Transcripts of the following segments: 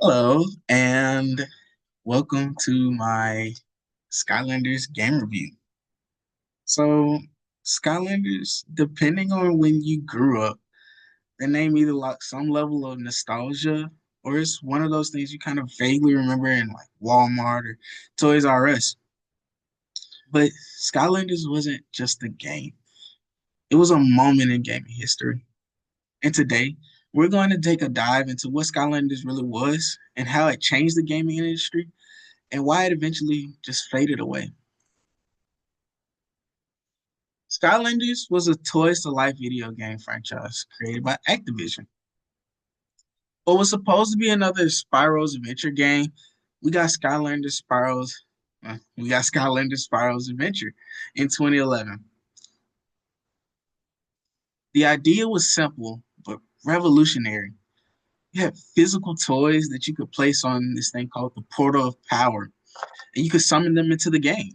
Hello, and welcome to my Skylanders game review. So, Skylanders, depending on when you grew up, the name either like some level of nostalgia or it's one of those things you kind of vaguely remember in like Walmart or Toys R Us. But Skylanders wasn't just a game, it was a moment in gaming history. And today, we're going to take a dive into what Skylanders really was and how it changed the gaming industry and why it eventually just faded away. Skylanders was a Toys to Life video game franchise created by Activision. What was supposed to be another Spyro's Adventure game, we got Skylanders Spyro's Adventure in 2011. The idea was simple but revolutionary. You had physical toys that you could place on this thing called the Portal of Power, and you could summon them into the game.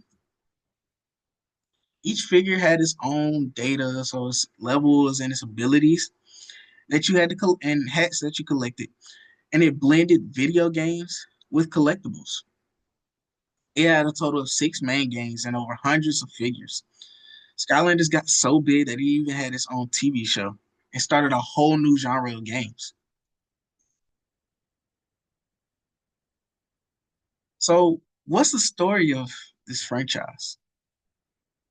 Each figure had its own data, so its levels and its abilities that you had to and hats that you collected, and it blended video games with collectibles. It had a total of six main games and over hundreds of figures. Skylanders got so big that it even had its own TV show and started a whole new genre of games. So, what's the story of this franchise?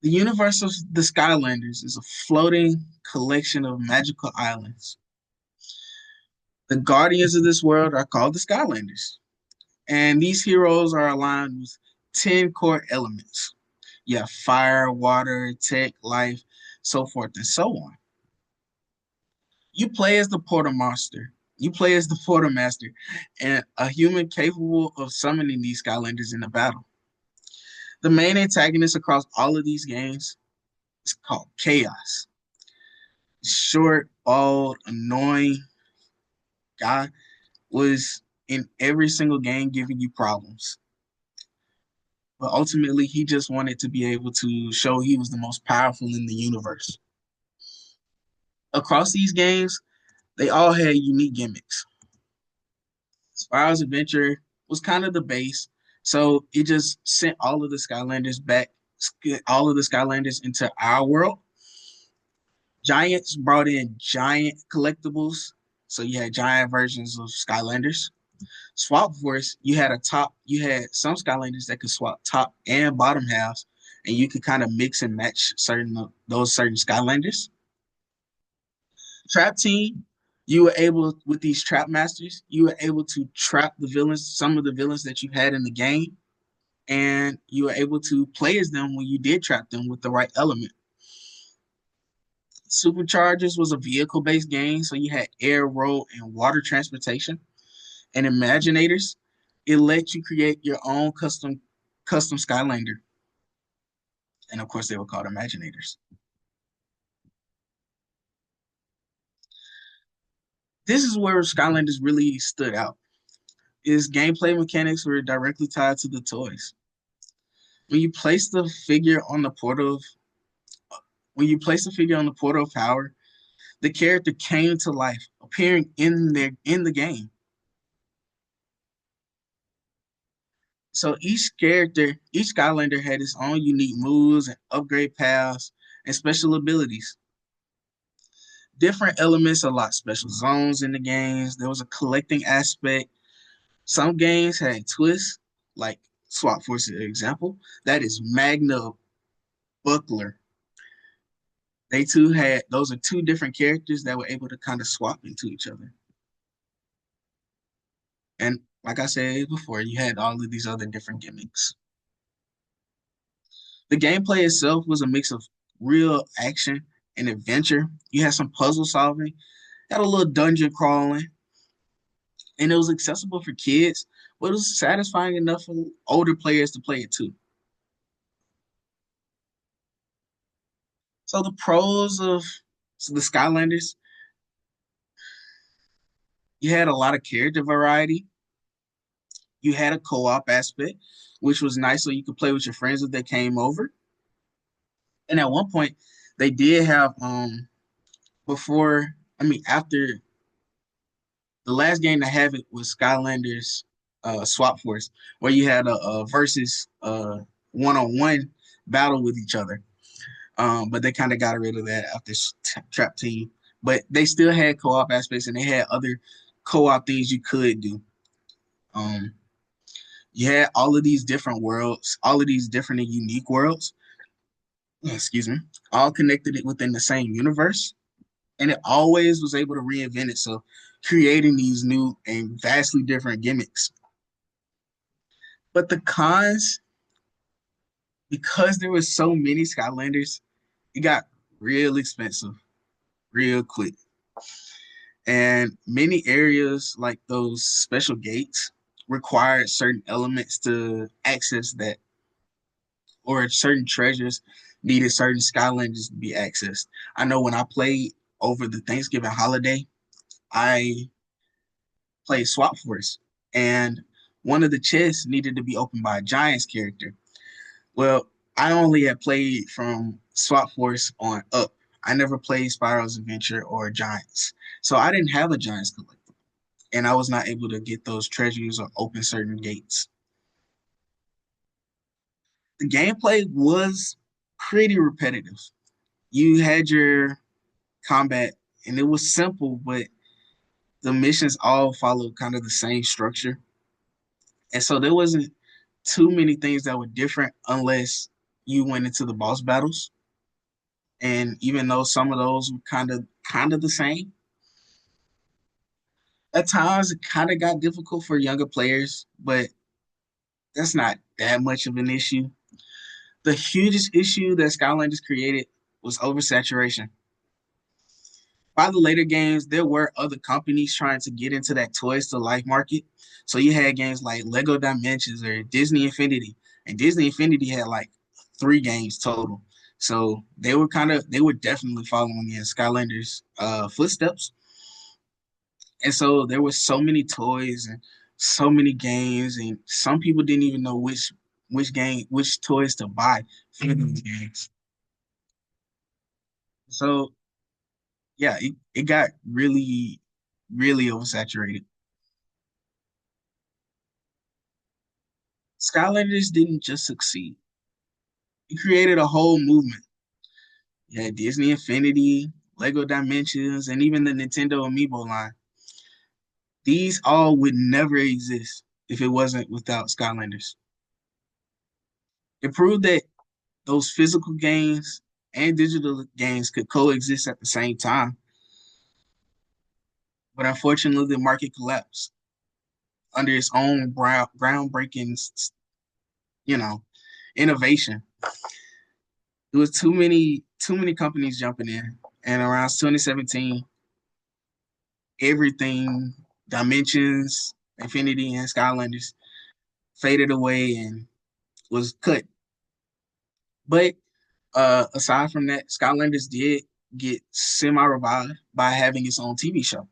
The universe of the Skylanders is a floating collection of magical islands. The guardians of this world are called the Skylanders, and these heroes are aligned with 10 core elements. You have fire, water, tech, life, so forth and so on. You play as the Porter Monster. You play as the Porter Master, and a human capable of summoning these Skylanders in a battle. The main antagonist across all of these games is called Chaos. Short, bald, annoying guy was in every single game giving you problems. But ultimately, he just wanted to be able to show he was the most powerful in the universe. Across these games, they all had unique gimmicks. Spyro's Adventure was kind of the base, so it just sent all of the Skylanders into our world. Giants brought in giant collectibles, so you had giant versions of Skylanders. Swap Force, you had some Skylanders that could swap top and bottom halves, and you could kind of mix and match certain Skylanders. Trap Team, you were able with these trap masters, you were able to trap the villains, some of the villains that you had in the game, and you were able to play as them when you did trap them with the right element. Superchargers was a vehicle-based game, so you had air, road, and water transportation. And Imaginators, it let you create your own custom Skylander. And of course, they were called Imaginators. This is where Skylanders really stood out. Is gameplay mechanics were directly tied to the toys. When you place the figure on the portal of when you place the figure on the portal of power, the character came to life, appearing in the game. So each Skylander had its own unique moves and upgrade paths and special abilities. Different elements unlocked special zones in the games. There was a collecting aspect. Some games had twists, like Swap Force, for example. That is Magna Buckler. Those are two different characters that were able to kind of swap into each other. And like I said before, you had all of these other different gimmicks. The gameplay itself was a mix of real action and adventure. You had some puzzle solving, had a little dungeon crawling, and it was accessible for kids, but it was satisfying enough for older players to play it too. So the pros of the Skylanders, you had a lot of character variety. You had a co-op aspect, which was nice, so you could play with your friends if they came over. And at one point, they did have before, I mean, after The last game to have it was Skylanders Swap Force, where you had a versus one-on-one battle with each other. But they kind of got rid of that after Trap Team. But they still had co-op aspects, and they had other co-op things you could do. Um, you had all of these different worlds, all of these different and unique worlds. Excuse me, all connected it within the same universe, and it always was able to reinvent itself, creating these new and vastly different gimmicks. But the cons, because there was so many Skylanders, it got real expensive real quick. And many areas like those special gates required certain elements to access that, or certain treasures needed certain Skylanders to be accessed. I know when I played over the Thanksgiving holiday, I played Swap Force, and one of the chests needed to be opened by a Giants character. Well, I only had played from Swap Force on up. I never played Spyro's Adventure or Giants. So I didn't have a Giants collector, and I was not able to get those treasures or open certain gates. The gameplay was pretty repetitive. You had your combat, and it was simple, but the missions all followed kind of the same structure. And so there wasn't too many things that were different unless you went into the boss battles. And even though some of those were kind of the same, at times it kind of got difficult for younger players, but that's not that much of an issue. The hugest issue that Skylanders created was oversaturation. By the later games, there were other companies trying to get into that toys to life market. So you had games like Lego Dimensions or Disney Infinity, and Disney Infinity had like 3 games total. So they were definitely following in Skylanders' footsteps. And so there were so many toys and so many games, and some people didn't even know which toys to buy for these games. So yeah, it got really oversaturated. Skylanders didn't just succeed. It created a whole movement. You had Disney Infinity, Lego Dimensions, and even the Nintendo Amiibo line. These all would never exist if it wasn't without Skylanders. It proved that those physical games and digital games could coexist at the same time. But unfortunately, the market collapsed under its own groundbreaking, you know, innovation. There was too many companies jumping in, and around 2017, everything, Dimensions, Infinity, and Skylanders faded away and was cut. But aside from that, Skylanders did get semi-revived by having its own TV show.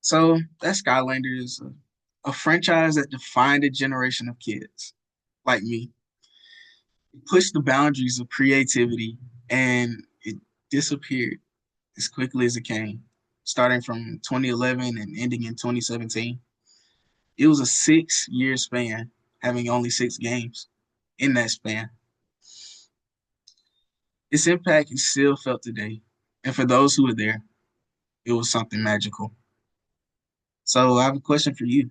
So that Skylanders, a franchise that defined a generation of kids like me. It pushed the boundaries of creativity, and it disappeared as quickly as it came, starting from 2011 and ending in 2017. It was a 6 year span, having only 6 games in that span. Its impact is still felt today. And for those who were there, it was something magical. So I have a question for you.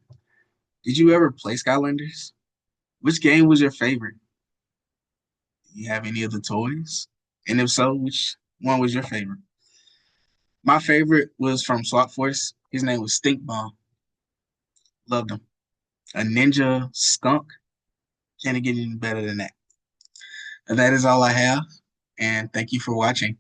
Did you ever play Skylanders? Which game was your favorite? Do you have any of the toys? And if so, which one was your favorite? My favorite was from Swap Force. His name was Stink Bomb. Loved him. A ninja skunk. Can't get any better than that. And that is all I have. And thank you for watching.